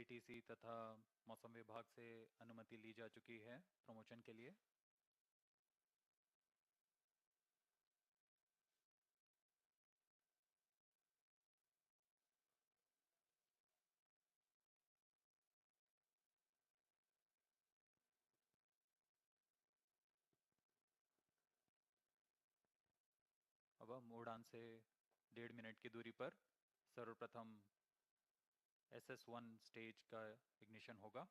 ATC तथा मौसम विभाग से अनुमति ली जा चुकी है प्रमोशन के लिए। अब हम उड़ान से 1.5 मिनट की दूरी पर सर्वप्रथम SS1 स्टेज का इग्निशन होगा।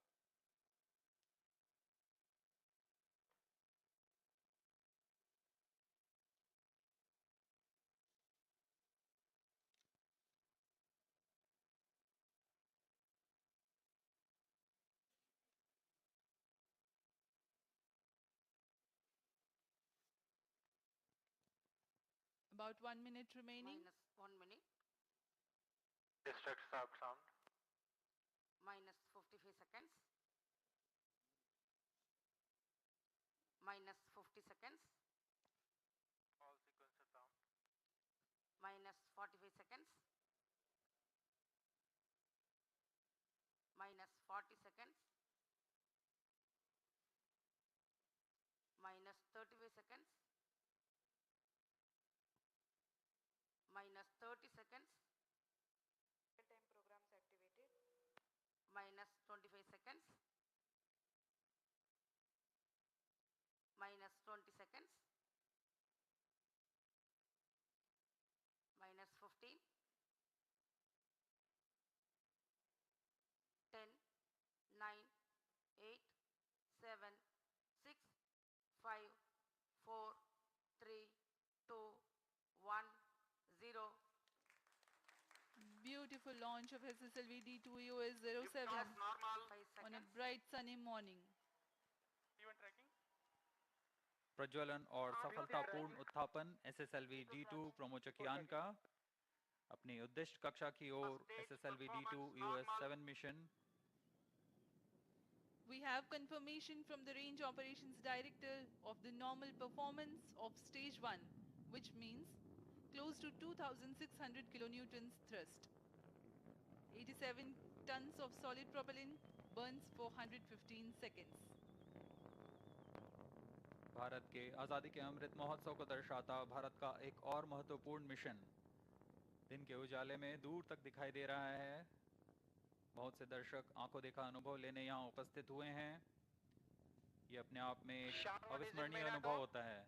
About 1 minute remaining. Minus 1 minute. District start sound. Minus 55 seconds. Minus 50 seconds. All sequences sound. Minus 45 seconds. Minus 40 seconds. Minus 35 seconds. Minus 30 seconds. Time programs activated. Minus 25 seconds. Minus 20 seconds. Minus 15. 10, 9, 8, 7, 6, 5, 4, 3, 2, 1, 0. Beautiful launch of SSLV-D2 EOS-07 As normal. 5 seconds. on a bright sunny morning. Event tracking. प्रज्वलन और सफलतापूर्ण उत्थापन SSLV-D2 प्रमोचक यान का अपनी उद्दिष्ट कक्षा की ओर SSLV-D2 EOS-7 mission. We have confirmation from the Range Operations Director of the normal performance of stage 1, which means close to 2,600 kilonewtons thrust. 87 tons of solid propellant burns for 115 seconds. Bharat के आज़ादी के अमृत महोत्सव को दर्शाता भारत का एक और महत्वपूर्ण मिशन दिन के उजाले में दूर तक दिखाई दे रहा है। बहुत से दर्शक आंखों देखा अनुभव लेने यहाँ उपस्थित हुए हैं। ये अपने आप में एक अविस्मरणीय अनुभव होता है।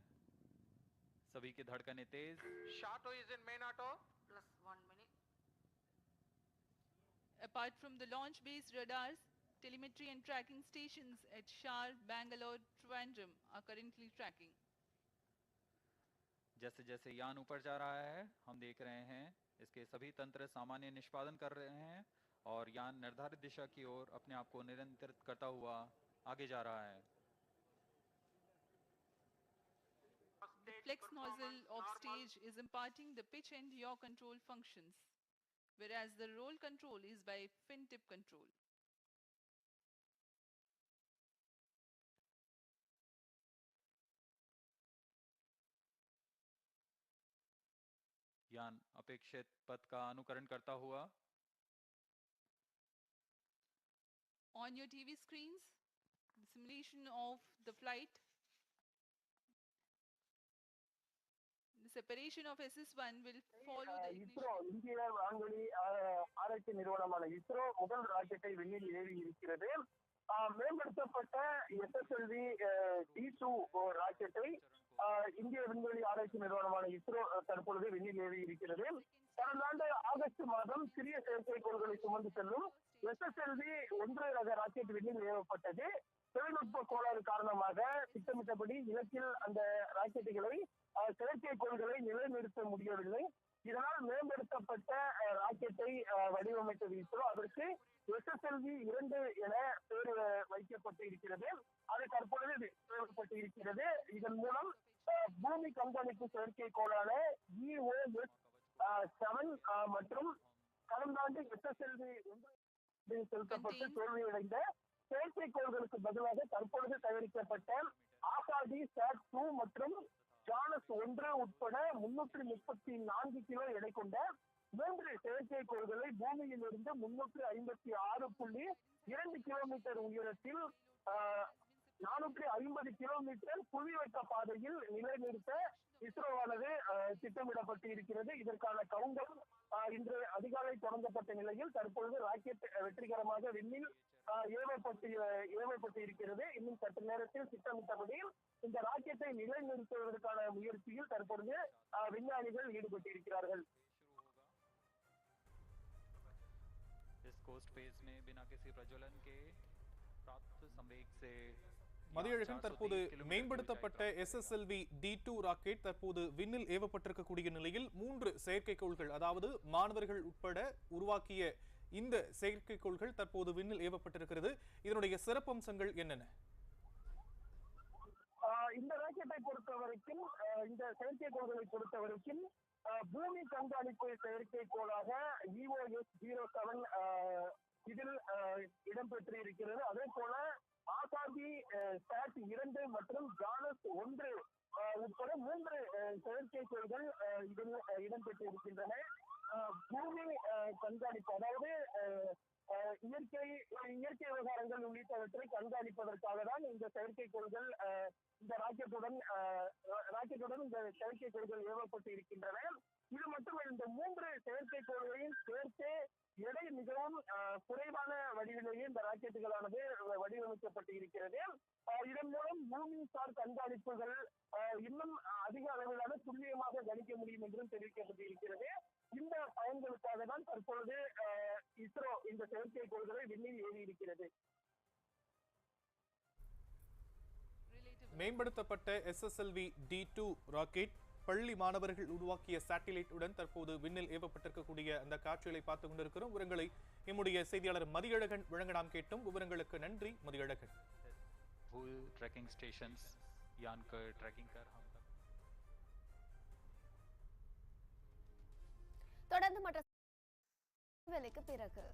सभी की धड़कनें तेज। Shato is in main auto. Plus 1 minute. Apart from the launch-based radars, telemetry and tracking stations at Shar, Bangalore, Trivandrum are currently tracking. जैसे जैसे यान ऊपर जा रहा है, हम देख रहे हैं इसके सभी तंत्र सामान्य निष्पादन कर रहे हैं और यान निर्धारित दिशा की ओर अपने आप को निरंतरित करता हुआ आगे जा रहा है। The flex nozzle of stage is imparting the pitch and yaw control functions, whereas the roll control is by fin tip control. यान अपेक्षित पथ का अनुकरण करता हुआ। On your TV screens, the simulation of the flight. The separation of SS1 will follow the ignition. ISRO இந்திய வான்வெளி ஆராய்ச்சி நிறுவனமான ISRO முதல் ராக்கெட்டை விண்ணில் ஏவி இருக்கிறது. மேம்படுத்தப்பட்ட SSLV-D2 ராக்கெட்டை இந்திய விண்வெளி ஆராய்ச்சி நிறுவனமான ISRO தற்பொழுது விண்ணில் ஏவி இருக்கிறது. கடந்த ஆண்டு ஆகஸ்ட் மாதம் சிறிய செயற்கைக்கோள்களை சுமந்து செல்லும் SSLV-1 ரக ராக்கெட் விண்ணில் ஏவப்பட்டது. தொழில்நுட்ப கோளாறு காரணமாக திட்டமிட்டபடி இலக்கில் அந்த ராக்கெட்டுகளை செயற்கைக்கோள்களை நிலைநிறுத்த முடியவில்லை. இதனால் மேம்படுத்தப்பட்ட ராக்கெட்டை வடிவமைத்தது ISRO. அதற்கு SSLV-2 என பெயர் வைக்கப்பட்டு இருக்கிறது. அது தற்பொழுது தேவைப்பட்டு இருக்கிறது. இதன் மூலம் பூமி கண்காணிப்பு செயற்கைக்கோளான EOS-7 மற்றும் கடந்த ஆண்டு SSLV-1 செலுத்தப்பட்டு தோல்வியடைந்த செயற்கைக்கோள்களுக்கு பதிலாக தற்பொழுது தயாரிக்கப்பட்ட ஆசாடி SAT-2 மற்றும் ஜானஸ் 1 உட்பட 334 கிலோ எடை கொண்ட மூன்று செயற்கைக்கோள்களை பூமியிலிருந்து 356.2 கிலோமீட்டர் உயரத்தில் 450 கிலோமீட்டர் புவிவட்ட பாதையில் நிலைநிறுத்த இஸ்ரோவானது திட்டமிடப்பட்டு இருக்கிறது. இதற்கான கவுண்டர் இன்று அதிகாலை தொடங்கப்பட்ட நிலையில் தற்பொழுது ராக்கெட் வெற்றிகரமாக விண்ணில் ஏவப்பட்டு இருக்கிறது. இன்னும் சற்று நேரத்தில் திட்டமிட்டபடி இந்த ராக்கெட்டை நிலைநிறுத்துவதற்கான முயற்சியில் தற்பொழுது விஞ்ஞானிகள் ஈடுபட்டிருக்கிறார்கள். इस कोस्ट फेज में बिना किसी प्रज्वलन के प्राप्त संवेग से மதியழகன், தற்போது மேம்படுத்தப்பட்ட SSLV-D2 ராக்கெட் தற்போது விண்ணில் ஏவப்பட்டிருக்கக்கூடிய நிலையில் 3 செயற்கைக்கோள்கள், அதாவது மாணவர்கள் உட்பட உருவாக்கிய இந்த செயற்கைக்கோள்கள் தற்போது விண்ணில் ஏவப்பட்டிருக்கிறது. இதனுடைய சிறப்பம்சங்கள் என்னென்ன? இந்த ராக்கெட்டை பொறுத்தவரைக்கும், இந்த செயற்கைக்கோள்களை பொறுத்தவரைக்கும் பூமி கண்காணிப்பு செயற்கைக்கோளாக EOS-07 இதில் இடம்பெற்று இருக்கிறது. அதே போல ஆசாதி SAT-2 மற்றும் ஜானஸ் 1 உட்பட 3 செயற்கைக்கோள்கள் இதில் இடம்பெற்று இருக்கின்றன. பூமி கண்காணிப்பு, அதாவது இயற்கை விவகாரங்கள் உள்ளிட்டவற்றை கண்காணிப்பதற்காக தான் இந்த செயற்கைக்கோள்கள் இந்த ராக்கெட்டுடன் இந்த செயற்கைக்கோள்கள் ஏவப்பட்டு இருக்கின்றன. இது மட்டுமல்ல, இந்த 3 செயற்கைக்கோள்களையும் சேர்த்து எடை மிகவும் குறைவான வடிவிலேயே இந்த ராக்கெட்டுகளானது வடிவமைக்கப்பட்டு இருக்கிறது. இதன் மூலம் பூமிசார் கண்காணிப்புகள் இன்னும் அதிக அளவிலான துல்லியமாக கணிக்க முடியும் என்றும் தெரிவிக்கப்பட்டிருக்கிறது. இந்த பயன்களுக்காக தான் தற்பொழுது இஸ்ரோ இந்த செயற்கைக்கோள்களை விண்ணில் ஏவி இருக்கிறது. மேம்படுத்தப்பட்ட SSLV-D2 ராக்கெட் பள்ளி மாணவர்கள் உருவாக்கிய சேட்டிலைட் உடன் தற்போது விண்ணில் ஏவப்பட்டிருக்கக்கூடிய அந்த காட்சிகளை பார்த்துக் கொண்டிருக்கிறோம். விவரங்களை நம்முடைய செய்தியாளர் மதியழகன் வழங்க நாம் கேட்டோம். விவரங்களுக்கு நன்றி மதியழகன். ट्रैकिंग स्टेशंस यान कर ट्रैकिंग कर हम தொடர்ந்து மற்ற வேலைக்கு பிறகு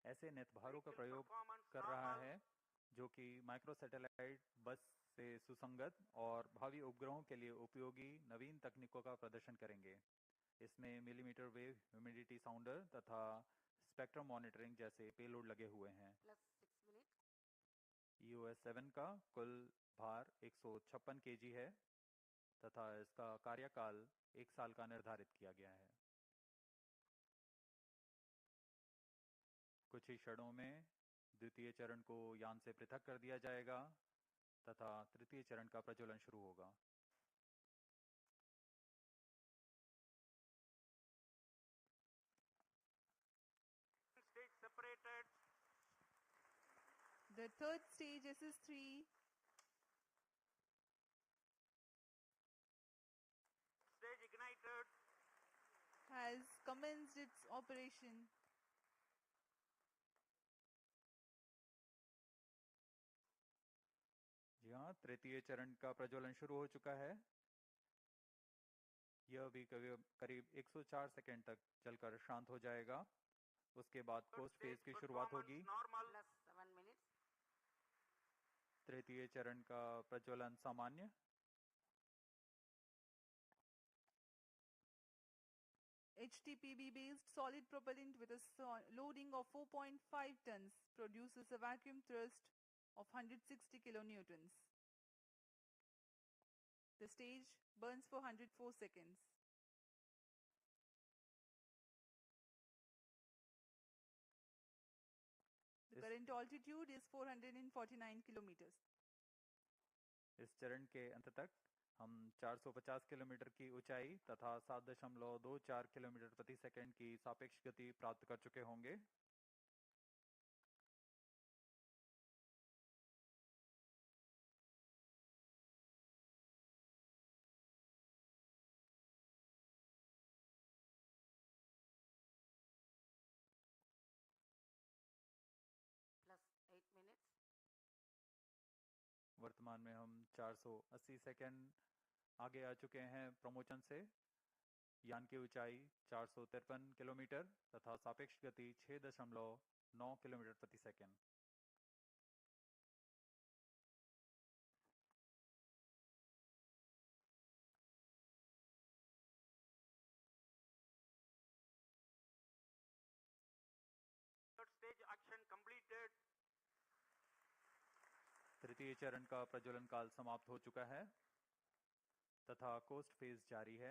ऐसे नेतभारों का प्रयोग कर रहा है जो कि माइक्रो सैटेलाइट बस से सुसंगत और भावी उपग्रहों के लिए उपयोगी नवीन तकनीकों का प्रदर्शन करेंगे। इसमें मिलीमीटर वेव ह्यूमिडिटी साउंडर तथा स्पेक्ट्रम मॉनिटरिंग जैसे पेलोड लगे हुए हैं। EOS-7 का कुल भार 156 kg है तथा इसका कार्यकाल 1 साल का निर्धारित किया गया है। कुछ ही क्षणों में द्वितीय चरण को यान से पृथक कर दिया जाएगा तथा तृतीय चरण का प्रज्वलन शुरू होगा। Stage separated. The third stage SS3 Stage ignited. has commenced its operation. जी हाँ, तृतीय चरण का प्रज्वलन शुरू हो चुका है। यह भी करीब 104 सेकंड तक चलकर शांत हो जाएगा। उसके बाद पोस्ट फेज की शुरुआत होगी। तृतीय चरण का प्रज्वलन सामान्य। HTPB based solid propellant with a loading of 4.5 tons produces a vacuum thrust of 160 kilonewtons. The stage burns for 104 seconds. The current altitude is 449 kilometers. इस चरण के अंत तक हम 450 किलोमीटर की ऊंचाई तथा 7.24 किलोमीटर प्रति सेकंड की सापेक्ष गति प्राप्त कर चुके होंगे। वर्तमान में हम 480 सेकंड आगे आ चुके हैं प्रमोशन से। यान की ऊंचाई 453 किलोमीटर तथा सापेक्ष गति 6.9 किलोमीटर प्रति सेकंड। तृतीय चरण का प्रज्वलन काल समाप्त हो चुका है तथा कोस्ट फेज जारी है।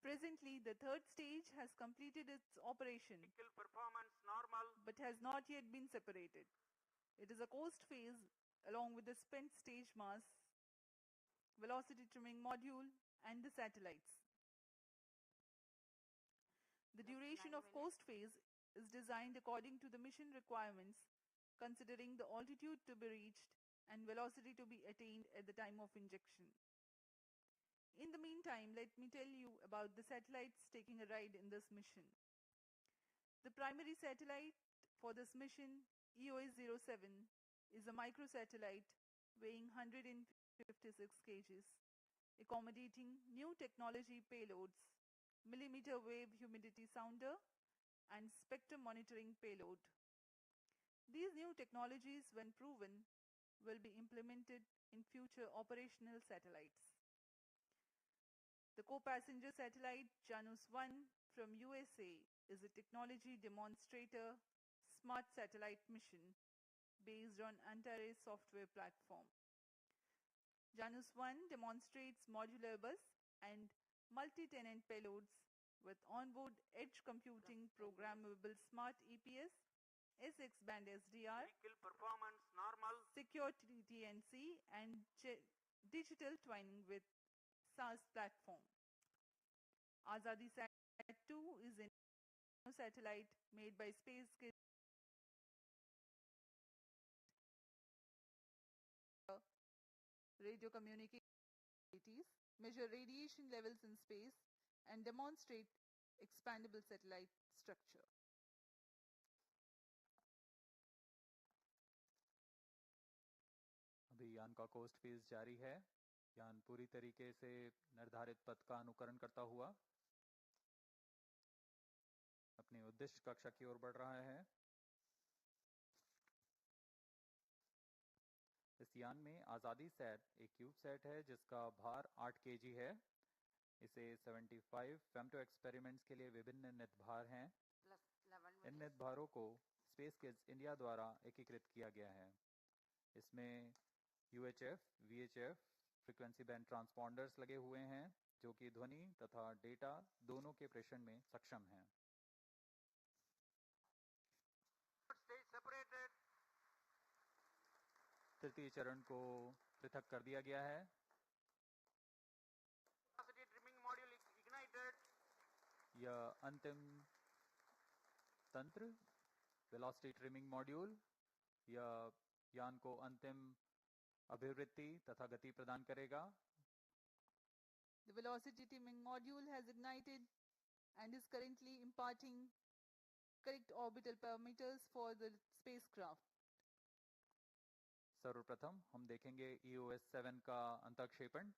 Presently, the third stage has completed its operation Vehicle performance normal. but has not yet been separated. It is a coast phase along with the spent stage mass, velocity trimming module, and the satellites. The duration of coast phase is designed according to the mission requirements, considering the altitude to be reached and velocity to be attained at the time of injection. In the meantime, let me tell you about the satellites taking a ride in this mission. The primary satellite for this mission, EOS-07, is a microsatellite weighing 156 kg, accommodating new technology payloads, millimeter wave humidity sounder, and spectrum monitoring payload. These new technologies, when proven, will be implemented in future operational satellites. The co-passenger satellite Janus-1 from USA is a technology demonstrator smart satellite mission based on Antares software platform. Janus-1 demonstrates modular bus and multi-tenant payloads with onboard edge computing programmable smart EPS, SX-band SDR, Vehicle performance normal. secure TNC, and digital twinning with SaaS platform. Azadi Sat-2 is a satellite made by SpaceX radio communications, measure radiation levels in space, and demonstrate expandable satellite structure. अभी यान का coast phase जारी है। यान पूरी तरीके से निर्धारित पथ का अनुकरण करता हुआ अपनी उद्दिष्ट कक्षा की ओर बढ़ रहा है। इस यान में आज़ादी सैट एक क्यूब सेट है जिसका भार 8 केजी है। इसे 75 फेम्टो एक्सपेरिमेंट्स के लिए विभिन्न नितभार हैं। इन नितभारों को स्पेस किड्स इंडिया द्वारा एकीकृत किया गया है। इसमें UHF, VHF फ्रीक्वेंसी बैंड ट्रांसपॉन्डर्स लगे हुए हैं जो कि ध्वनि तथा डेटा दोनों के प्रेषण में सक्षम हैं। Stage separated. तृतीय चरण को पृथक कर दिया गया है। Velocity trimming module ignited. यह अंतिम तंत्र वेलोसिटी ट्रिमिंग मॉड्यूल यह यान को अंतिम अभिवृत्ति तथा गति प्रदान करेगा। The velocity trimming module has ignited and is currently imparting correct orbital parameters for the spacecraft. सर्वप्रथम हम देखेंगे EOS-7 का अंतःक्षेपण।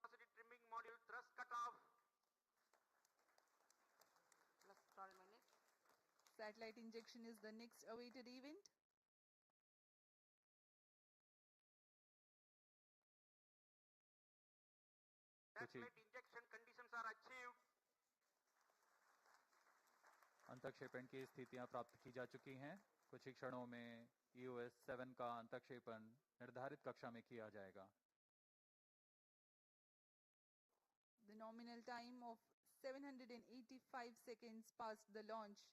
Velocity trimming module thrust cutoff. Plus 12 minutes. Satellite injection is the next awaited event. Satellite injection conditions are achieved. अंतःक्षेपण की स्थितियां प्राप्त की जा चुकी हैं। कुछ ही क्षणों में EOS-7 का अंतःक्षेपण निर्धारित कक्षा में किया जाएगा। The nominal time of 785 seconds past the launch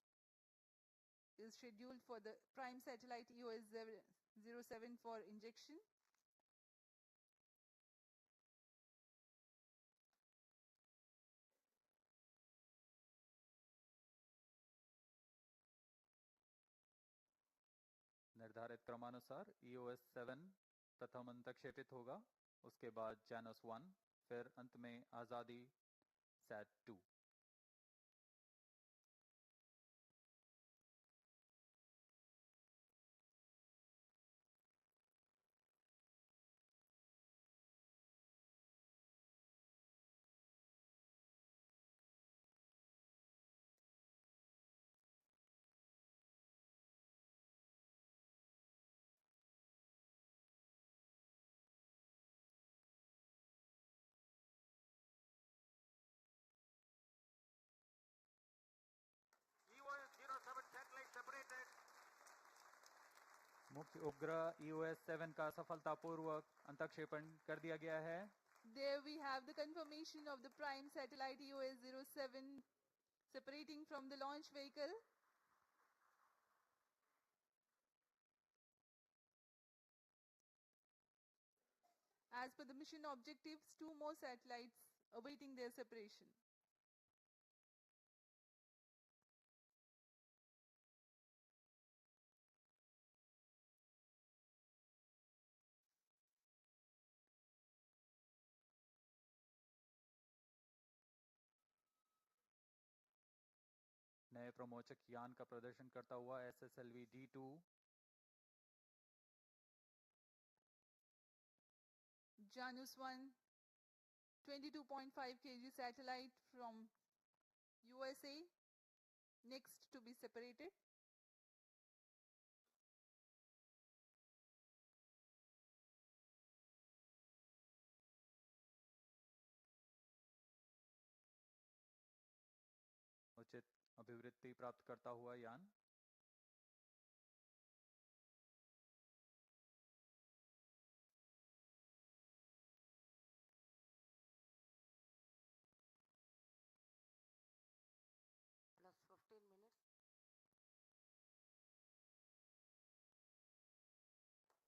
is scheduled for the prime satellite EOS-07 for injection. निर्धारित क्रमानुसार EOS-7 प्रथम अंतःक्षेपित होगा, उसके बाद Janus-1, फिर अंत में आज़ादी Sat-2। मुख्य उपग्रह EOS-7 का सफलतापूर्वक अंतक्षेपण कर दिया गया है। There we have the confirmation of the prime satellite EOS-07 separating from the launch vehicle. As per the mission objectives, 2 more satellites awaiting their separation. नए प्रमोचक यान का प्रदर्शन करता हुआ SSLV-D2 Janus 1 22.5 kg satellite from USA next to be separated. उचित अभिवृद्धि प्राप्त करता हुआ यान plus 15 minutes.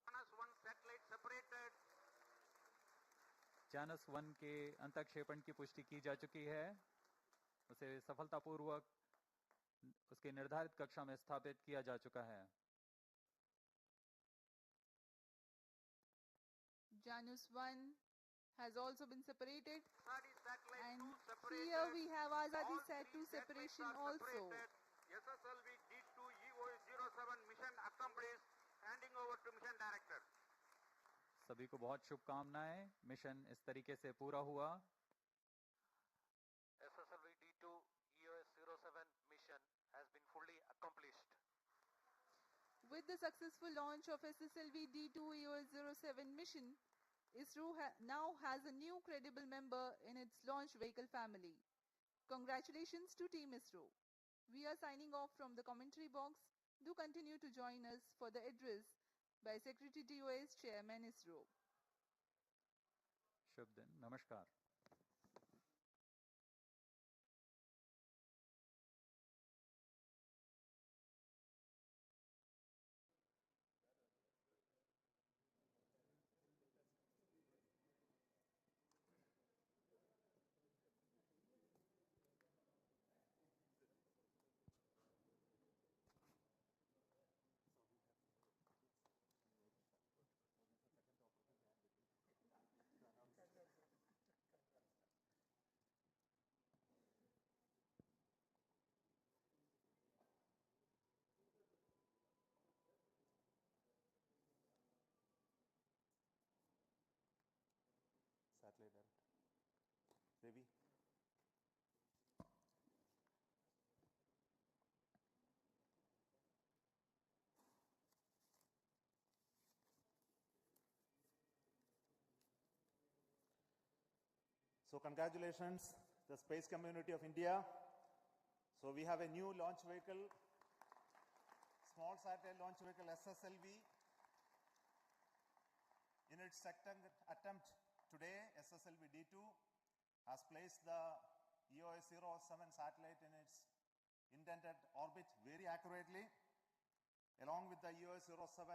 Janus 1 satellite separated. Janus 1 के अंतक्षेपण की पुष्टि की जा चुकी है। उसे सफलतापूर्वक उसके निर्धारित कक्षा में स्थापित किया जा चुका है। Janus 1 has also been separated, Third is satellite and 2 separated. here we have Azadi All Sat 2 three satellites separation are also. separated. SSLV-D2 EOS-07 mission accomplished. Handing over to mission director. सभी को बहुत शुभकामनाएं। Mission इस तरीके से पूरा हुआ। SSLV-D2 EOS-07 mission has been fully accomplished. With the successful launch of SSLV-D2 EOS-07 mission, ISRO now has a new credible member in its launch vehicle family. Congratulations to Team ISRO. We are signing off from the commentary box. Do continue to join us for the address by Secretary TOS Chairman ISRO. शुभ दिन, नमस्कार। Satellite director. Devi. So congratulations, the space community of India. So we have a new launch vehicle, small satellite launch vehicle SSLV. In its second attempt today, SSLV-D2 has placed the EOS-07 satellite in its intended orbit very accurately. Along with the EOS-07,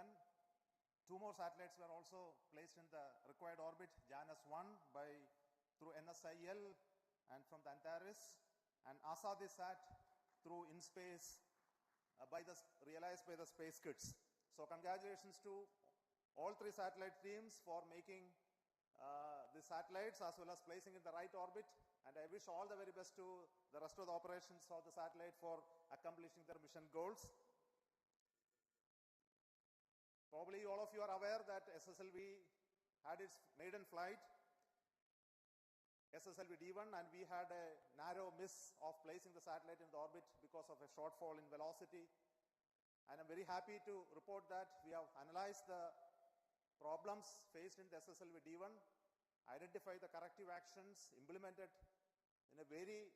2 more satellites were also placed in the required orbit, Janus 1 through NSIL and from the Antares, and Asadi-Sat through InSpace realized by the Space Kids. So congratulations to all 3 satellite teams for making the satellites as well as placing in the right orbit, and I wish all the very best to the rest of the operations of the satellite for accomplishing their mission goals. Probably all of you are aware that SSLV had its maiden flight, SSLV-D1, and we had a narrow miss of placing the satellite in the orbit because of a shortfall in velocity. And I'm very happy to report that we have analyzed the problems faced in the SSLV-D1, identified the corrective actions, implemented in a very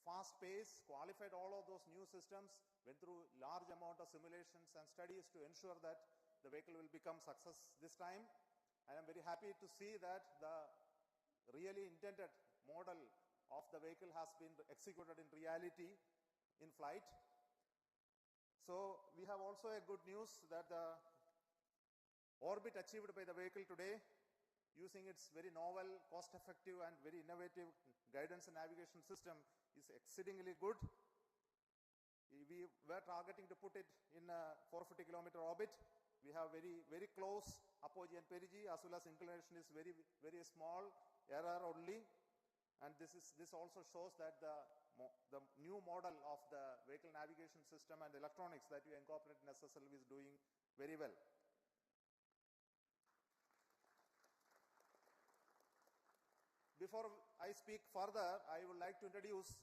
fast pace, qualified all of those new systems, went through large amount of simulations and studies to ensure that the vehicle will become success this time. And I'm very happy to see that the really intended model of the vehicle has been executed in reality in flight. So we have also a good news that the orbit achieved by the vehicle today, using its very novel, cost-effective and very innovative guidance and navigation system, is exceedingly good. We were targeting to put it in a 450-kilometer orbit. We have very close apogee and perigee, as well as inclination is very small error only. And this also shows that the new model of the vehicle navigation system and electronics that you incorporate in SSLV is doing very well. Before I speak further, I would like to introduce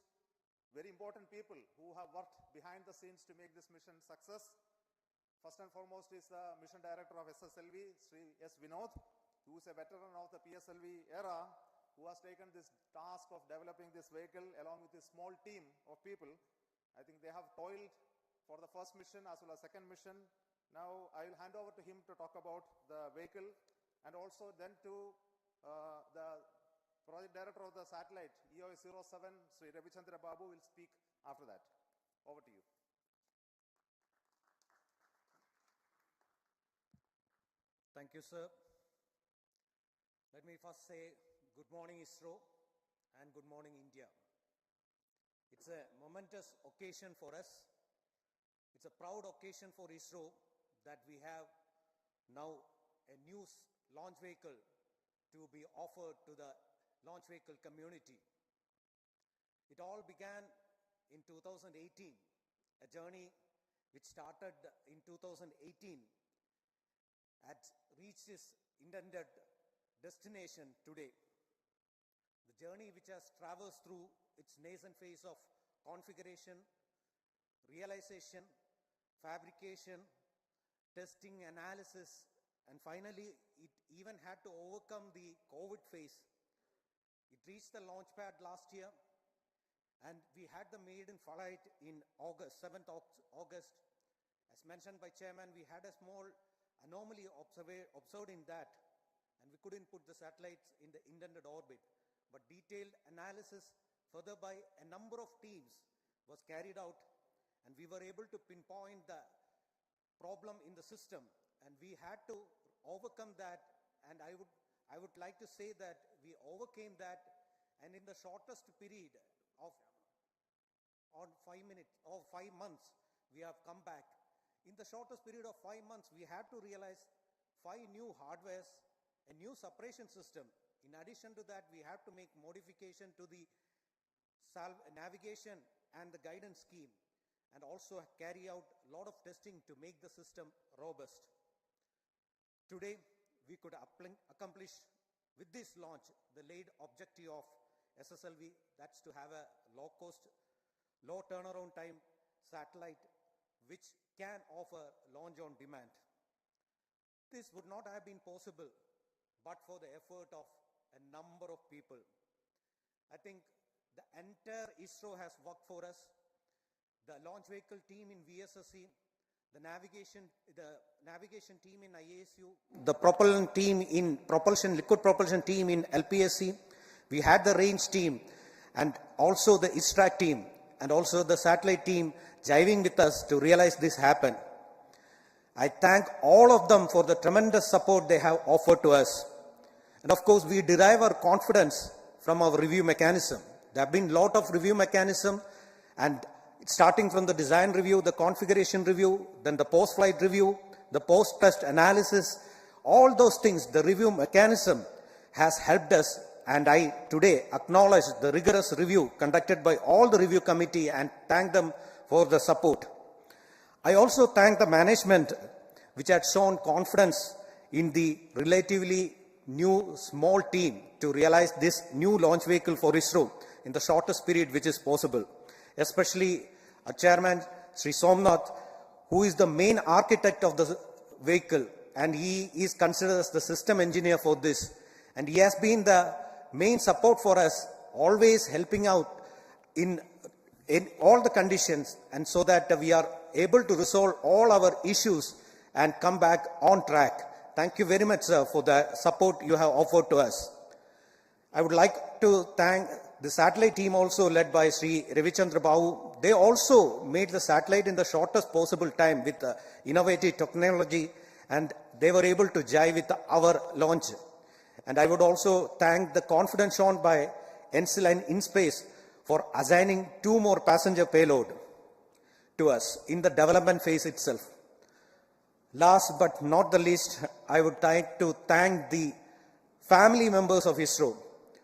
very important people who have worked behind the scenes to make this mission success. First and foremost is the mission director of SSLV, Sri S. Vinod, who is a veteran of the PSLV era, who has taken this task of developing this vehicle along with a small team of people. I think they have toiled for the first mission as well as second mission. Now I will hand over to him to talk about the vehicle, and also then to the project director of the satellite, EOS-07, Sri Ravichandra Babu, will speak after that. Over to you. Thank you, sir. Let me first say good morning, ISRO, and good morning, India. It's a momentous occasion for us. It's a proud occasion for ISRO that we have now a new launch vehicle to be offered to the launch vehicle community. It all began in 2018, a journey which started in 2018 had reached its intended destination today. The journey which has traversed through its nascent phase of configuration, realization, fabrication, testing, analysis, and finally it even had to overcome the COVID phase. It reached the launch pad last year, and we had the maiden flight in August, 7th August. As mentioned by Chairman, we had a small anomaly observed in that, and we couldn't put the satellites in the intended orbit. But detailed analysis further by a number of teams was carried out, and we were able to pinpoint the problem in the system, and we had to overcome that. And I would like to say that we overcame that, and in the shortest period of 5 months, we have come back. In the shortest period of 5 months, we had to realize 5 new hardwares, a new separation system. In addition to that, we have to make modification to the navigation and the guidance scheme, and also carry out a lot of testing to make the system robust. Today, we could accomplish with this launch the laid objective of SSLV, that's to have a low turnaround time satellite which can offer launch on demand. This would not have been possible but for the effort of a number of people. I think the entire ISRO has worked for us, the launch vehicle team in VSSC, the navigation team in IASU, the propulsion team in liquid propulsion team in LPSC. We had the range team, and also the ISTRAC team, and also the satellite team jiving with us to realize this happen. I thank all of them for the tremendous support they have offered to us. And of course, we derive our confidence from our review mechanism. There have been a lot of review mechanism, and starting from the design review, the configuration review, then the post-flight review, the post-test analysis, all those things, the review mechanism has helped us, and I today acknowledge the rigorous review conducted by all the review committee and thank them for the support. I also thank the management which had shown confidence in the relatively new small team to realize this new launch vehicle for ISRO in the shortest period which is possible. Especially our chairman, Sri Somnath, who is the main architect of the vehicle, and he is considered as the system engineer for this. And he has been the main support for us, always helping out in all the conditions, and so that we are able to resolve all our issues and come back on track. Thank you very much, sir, for the support you have offered to us. I would like to thank the satellite team also led by Sri Ravichandra Babu. They also made the satellite in the shortest possible time with innovative technology, and they were able to jive with our launch. And I would also thank the confidence shown by NCL and InSpace for assigning 2 more passenger payload to us in the development phase itself. Last but not the least, I would like to thank the family members of ISRO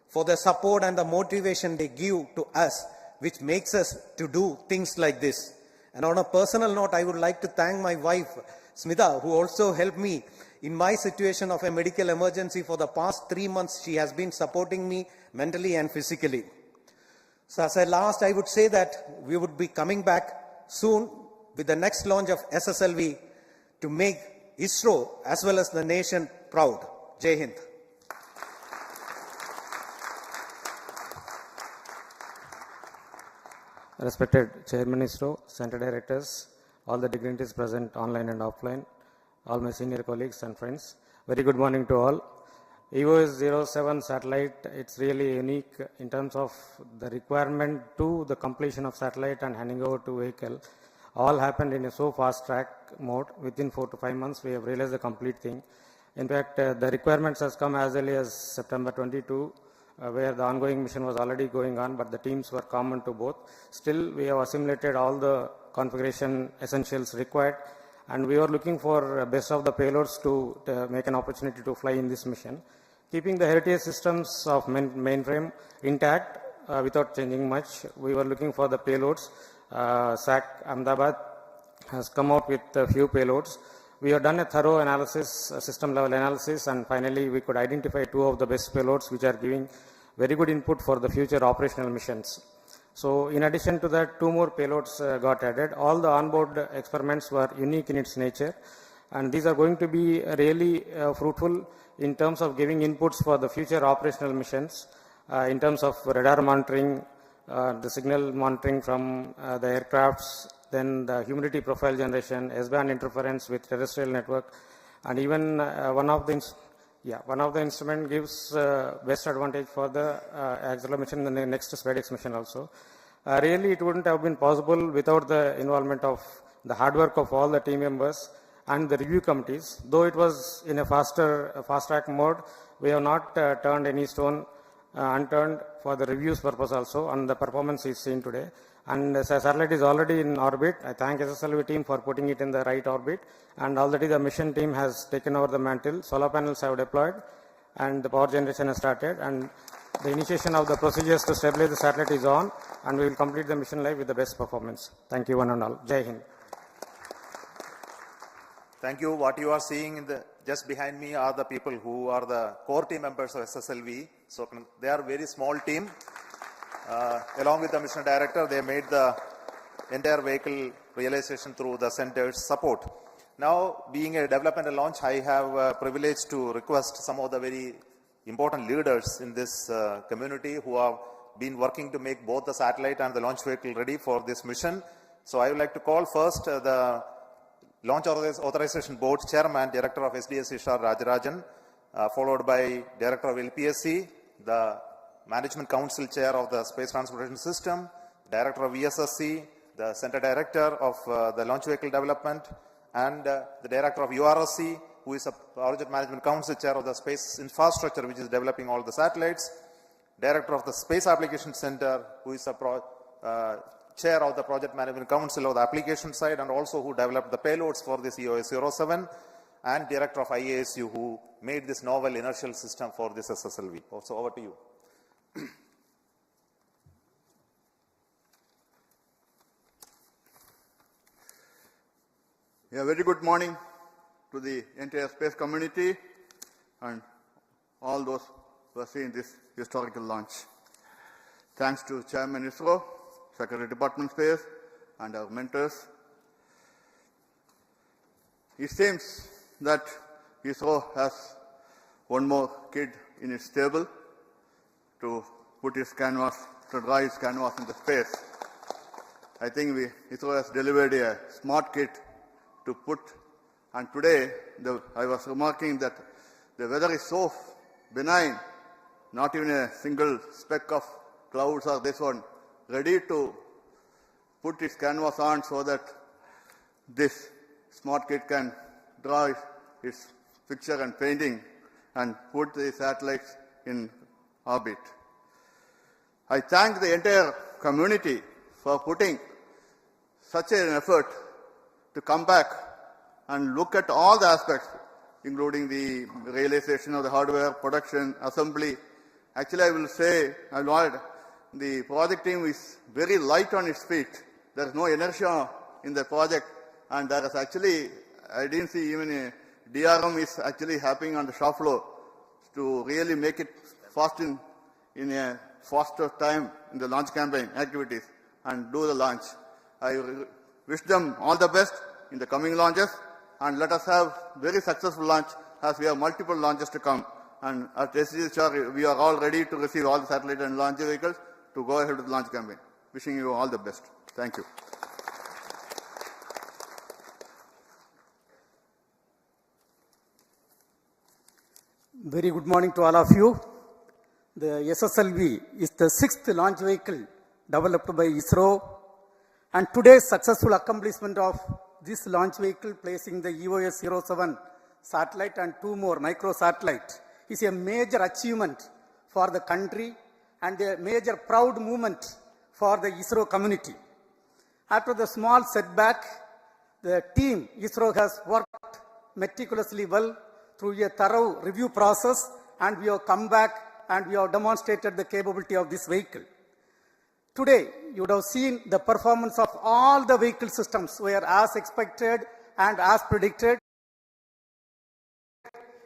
for the support and the motivation they give to us, which makes us to do things like this. And on a personal note, I would like to thank my wife, Smita, who also helped me in my situation of a medical emergency for the past 3 months. She has been supporting me mentally and physically. So as a last, I would say that we would be coming back soon with the next launch of SSLV to make ISRO as well as the nation proud. Jai Hind. Respected Chairman ISRO, Center Directors, all the dignitaries present online and offline, all my senior colleagues and friends, very good morning to all. EOS-07 satellite, it's really unique in terms of the requirement to the completion of satellite and handing over to vehicle. All happened in a so fast track mode. Within 4 to 5 months, we have realized the complete thing. In fact, the requirements has come as early as September 22, where the ongoing mission was already going on, but the teams were common to both. Still, we have assimilated all the configuration essentials required, and we are looking for best of the payloads to make an opportunity to fly in this mission. Keeping the heritage systems of mainframe intact without changing much, we were looking for the payloads. SAC Ahmedabad has come out with a few payloads. We have done a thorough analysis, system level analysis, and finally we could identify 2 of the best payloads which are giving very good input for the future operational missions. So in addition to that, 2 more payloads got added. All the onboard experiments were unique in its nature, and these are going to be really fruitful in terms of giving inputs for the future operational missions, in terms of radar monitoring, the signal monitoring from the aircrafts, then the humidity profile generation, S-band interference with terrestrial network, and even one of the instrument gives best advantage for the acceleration in the next SpaceX mission also. Really, it wouldn't have been possible without the involvement of the hard work of all the team members and the review committees. Though it was in a fast track mode, we have not turned any stone unturned for the reviews purpose also, and the performance is seen today. And the satellite is already in orbit. I thank SSLV team for putting it in the right orbit, and already the mission team has taken over the mantle. Solar panels have deployed, and the power generation has started, and the initiation of the procedures to stabilize the satellite is on, and we will complete the mission life with the best performance. Thank you one and all. Jai Hind. Thank you. What you are seeing in the just behind me are the people who are the core team members of SSLV. So they are a very small team. Along with the mission director, they made the entire vehicle realization through the center's support. Now, being a development and launch, I have a privilege to request some of the very important leaders in this community who have been working to make both the satellite and the launch vehicle ready for this mission. So I would like to call first the Launch Authorization Board Chairman, Director of SDS Ishar Rajarajan, followed by Director of LPSC, the Management Council Chair of the Space Transportation System, Director of ESSC, the Center Director of the Launch Vehicle Development, and the Director of URSC, who is a Project Management Council Chair of the Space Infrastructure, which is developing all the satellites, Director of the Space Application Center, who is a Chair of the Project Management Council of the application side, and also who developed the payloads for this EOS-07, and Director of IASU, who made this novel inertial system for this SSLV. Also, over to you. Yeah, very good morning to the entire space community and all those who are seeing this historical launch. Thanks to Chairman ISRO, Secretary Department Space, and our mentors. It seems that ISRO has one more kid in its stable to put its canvas, to draw its canvas into space. I think ISRO has delivered a smart kit to put And today, I was remarking that the weather is so benign, not even a single speck of clouds or this one, ready to put its canvas on so that this smart kit can draw its picture and painting and put the satellites in orbit. I thank the entire community for putting such an effort to come back and look at all the aspects, including the realization of the hardware, production, assembly. Actually, I will say, the project team is very light on its feet. There is no inertia in the project, and there is actually, I didn't see even a DRM is actually happening on the shop floor to really make it fast in a faster time in the launch campaign activities and do the launch. I wish them all the best in the coming launches, and let us have very successful launch as we have multiple launches to come. And at SSLV, we are all ready to receive all the satellite and launch vehicles to go ahead with the launch campaign. Wishing you all the best. Thank you. Very good morning to all of you. The SSLV is the 6th launch vehicle developed by ISRO, and today's successful accomplishment of this launch vehicle, placing the EOS-07 satellite and 2 more microsatellites, is a major achievement for the country and a major proud moment for the ISRO community. After the small setback, the team ISRO has worked meticulously well through a thorough review process, and we have come back and we have demonstrated the capability of this vehicle. Today, you would have seen the performance of all the vehicle systems were as expected and as predicted,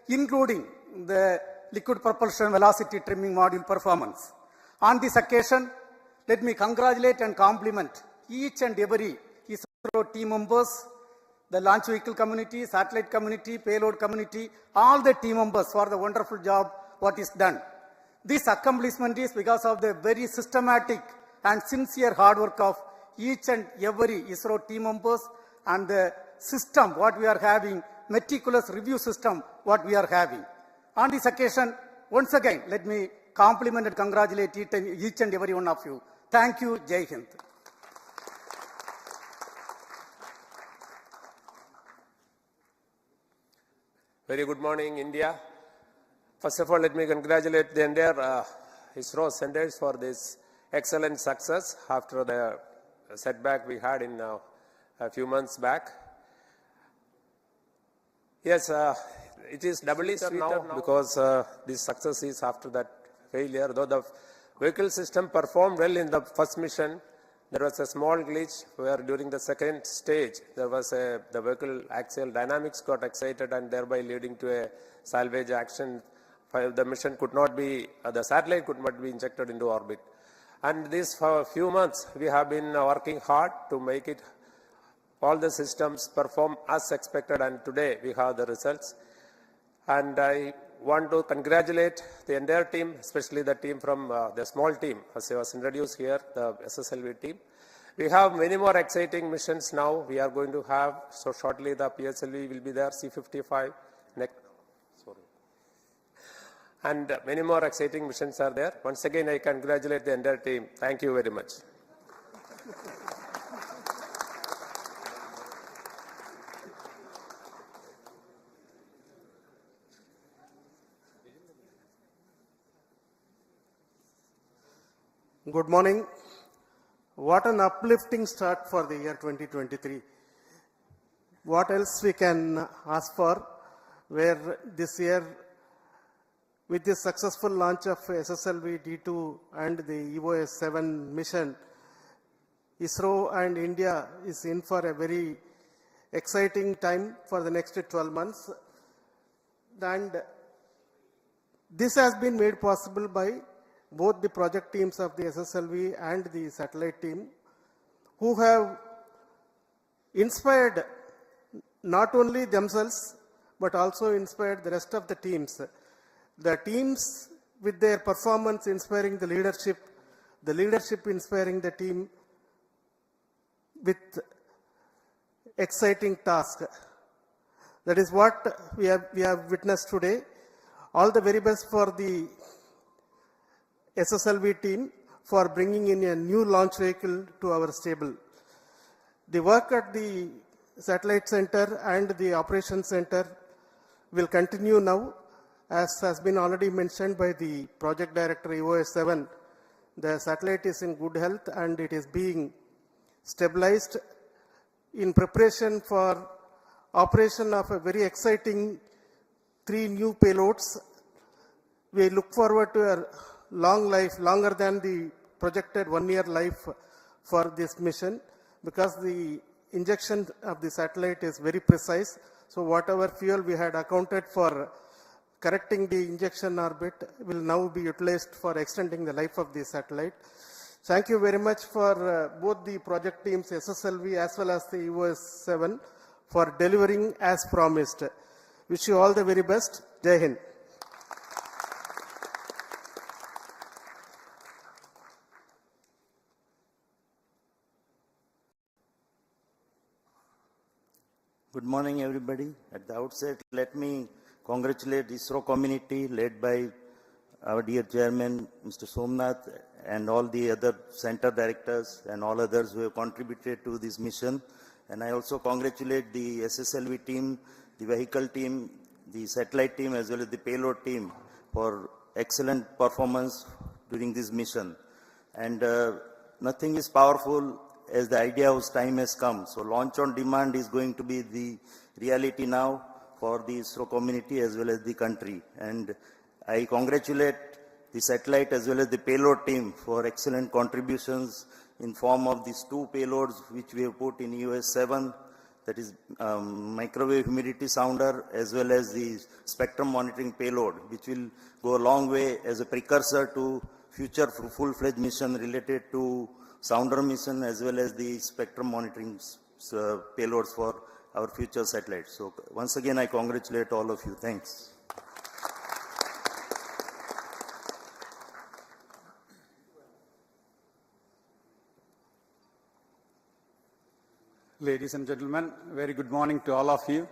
including the liquid propulsion velocity trimming module performance. On this occasion, let me congratulate and compliment each and every ISRO team members, the launch vehicle community, satellite community, payload community, all the team members for the wonderful job what is done. This accomplishment is because of the very systematic and sincere hard work of each and every ISRO team members and the system what we are having, meticulous review system what we are having. On this occasion, once again, let me compliment and congratulate each and every one of you. Thank you. Jai Hind. Very good morning, India. First of all, let me congratulate the entire ISRO centers for this excellent success after the setback we had in a few months back. Yes, it is doubly sweeter now because this success is after that failure. Though the vehicle system performed well in the first mission, there was a small glitch where during the second stage, there was the vehicle axial dynamics got excited and thereby leading to a salvage action. The mission could not be, the satellite could not be injected into orbit. And this for a few months, we have been working hard to make it, all the systems perform as expected, and today we have the results. And I want to congratulate the entire team, especially the team from the small team, as was introduced here, the SSLV team. We have many more exciting missions now. We are going to have, so shortly the PSLV will be there, C-55, and many more exciting missions are there. Once again, I congratulate the entire team. Thank you very much. Good morning. What an uplifting start for the year 2023. What else we can ask for, where this year, with the successful launch of SSLV-D2 and the EOS-7 mission, ISRO and India is in for a very exciting time for the next 12 months. And this has been made possible by both the project teams of the SSLV and the satellite team, who have inspired not only themselves, but also inspired the rest of the teams. The teams with their performance inspiring the leadership inspiring the team with exciting task. That is what we have witnessed today. All the very best for the SSLV team for bringing in a new launch vehicle to our stable. The work at the Satellite Center and the Operations Center will continue now. As has been already mentioned by the Project Director EOS-7, the satellite is in good health and it is being stabilized in preparation for operation of a very exciting 3 new payloads. We look forward to a long life, longer than the projected 1-year life for this mission, because the injection of the satellite is very precise. So whatever fuel we had accounted for correcting the injection orbit will now be utilized for extending the life of the satellite. Thank you very much for both the project teams, SSLV as well as the EOS-7, for delivering as promised. Wish you all the very best. Jai Hind. Good morning, everybody. At the outset, let me congratulate the ISRO community led by our dear chairman, Mr. Somnath, and all the other center directors and all others who have contributed to this mission. And I also congratulate the SSLV team, the vehicle team, the satellite team, as well as the payload team for excellent performance during this mission. And nothing is powerful as the idea whose time has come. So launch on demand is going to be the reality now for the ISRO community as well as the country. And I congratulate the satellite as well as the payload team for excellent contributions in form of these 2 payloads which we have put in EOS-7, that is microwave humidity sounder as well as the spectrum monitoring payload, which will go a long way as a precursor to future full-fledged mission related to sounder mission as well as the spectrum monitoring payloads for our future satellites. So once again, I congratulate all of you. Thanks. Ladies and gentlemen, very good morning to all of you.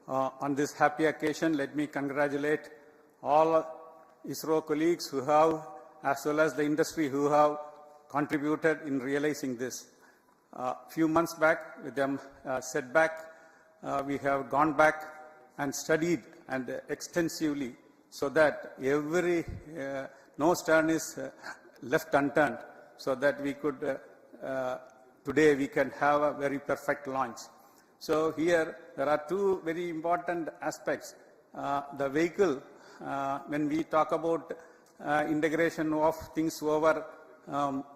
On this happy occasion, let me congratulate all ISRO colleagues who have, as well as the industry who have contributed in realizing this. Few months back, with them setback, we have gone back and studied and extensively so that no stone is left unturned, so that we could today we can have a very perfect launch. So here there are 2 very important aspects. The vehicle, when we talk about integration of things over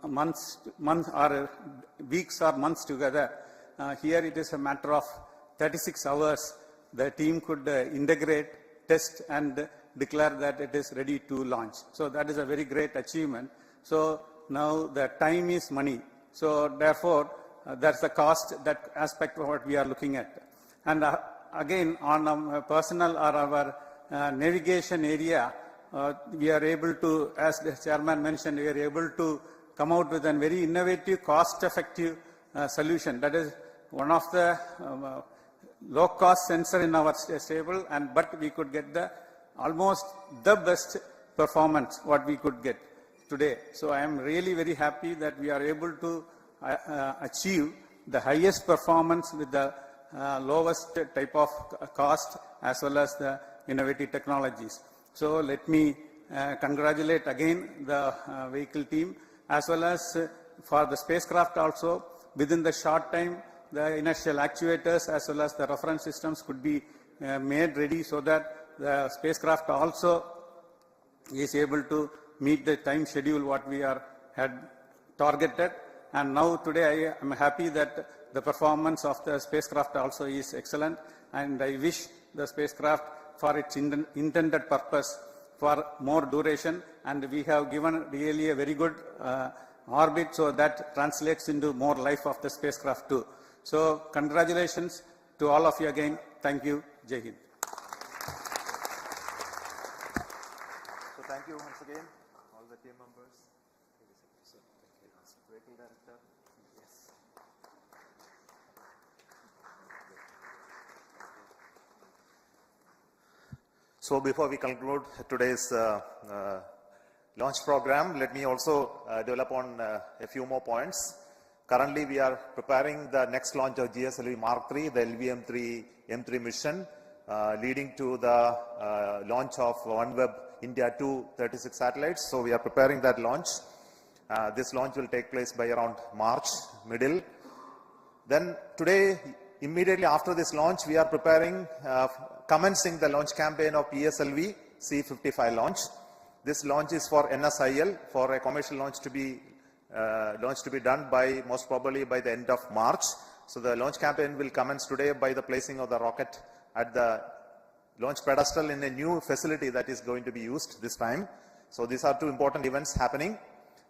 months or weeks or months together, here it is a matter of 36 hours. The team could integrate, test and declare that it is ready to launch. So that is a very great achievement. So now the time is money. So therefore, that's the cost, that aspect of what we are looking at. And again, on a personal or our navigation area, we are able to, as the chairman mentioned, we are able to come out with a very innovative, cost-effective solution. That is one of the low-cost sensor in our stable, but we could get almost the best performance what we could get today. So I am really very happy that we are able to achieve the highest performance with the lowest type of cost as well as the innovative technologies. So let me congratulate again the vehicle team as well as for the spacecraft also. Within the short time, the inertial actuators as well as the reference systems could be made ready so that the spacecraft also is able to meet the time schedule what we had targeted. And now today I am happy that the performance of the spacecraft also is excellent, and I wish the spacecraft for its intended purpose for more duration, and we have given really a very good orbit, so that translates into more life of the spacecraft too. So congratulations to all of you again. Thank you. Jai Hind. So thank you once again, all the team members. Vehicle director. Yes. So before we conclude today's launch program, let me also develop on a few more points. Currently, we are preparing the next launch of GSLV Mark III, the LVM-3 M3 mission, leading to the launch of OneWeb India 2 36 satellites. So we are preparing that launch. This launch will take place by around March, middle. Then today, immediately after this launch, we are preparing, commencing the launch campaign of PSLV C55 launch. This launch is for NSIL, for a commercial launch to be done by, most probably by the end of March. So the launch campaign will commence today by the placing of the rocket at the launch pedestal in a new facility that is going to be used this time. So these are two important events happening.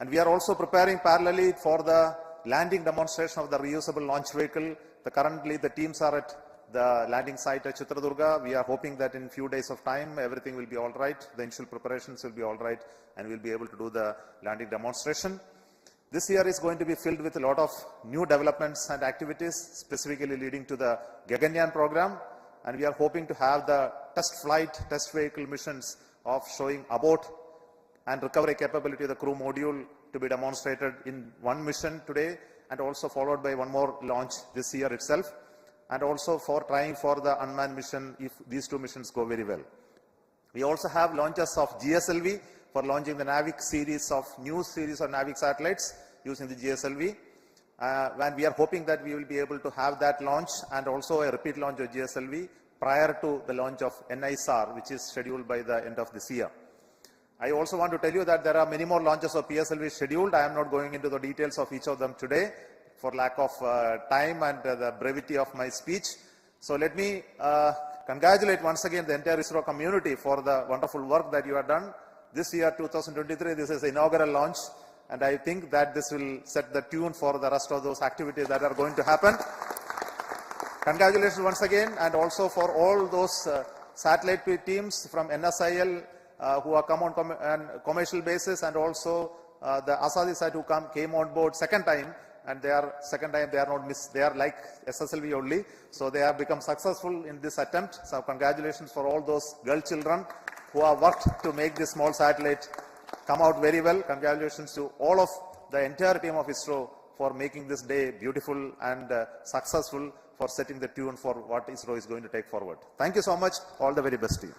And we are also preparing parallelly for the landing demonstration of the reusable launch vehicle. Currently the teams are at the landing site at Chitradurga. We are hoping that in few days of time everything will be all right. The initial preparations will be all right and we'll be able to do the landing demonstration. This year is going to be filled with a lot of new developments and activities, specifically leading to the Gaganyaan program. And we are hoping to have the test flight, test vehicle missions of showing abort and recovery capability of the crew module to be demonstrated in one mission today, and also followed by one more launch this year itself, and also for trying for the unmanned mission if these two missions go very well. We also have launches of GSLV for launching the NAVIC series of new series of NAVIC satellites using the GSLV. And we are hoping that we will be able to have that launch and also a repeat launch of GSLV prior to the launch of NISR, which is scheduled by the end of this year. I also want to tell you that there are many more launches of PSLV scheduled. I am not going into the details of each of them today for lack of time and the brevity of my speech. So let me congratulate once again the entire ISRO community for the wonderful work that you have done. This year, 2023, this is the inaugural launch, and I think that this will set the tune for the rest of those activities that are going to happen. Congratulations once again, and also for all those satellite teams from NSIL who are come on commercial basis, and also the Asadi site who came on board second time, and they are not missed. They are like SSLV only, so they have become successful in this attempt. So congratulations for all those girl children who have worked to make this small satellite come out very well. Congratulations to all of the entire team of ISRO for making this day beautiful and successful, for setting the tune for what ISRO is going to take forward. Thank you so much. All the very best to you.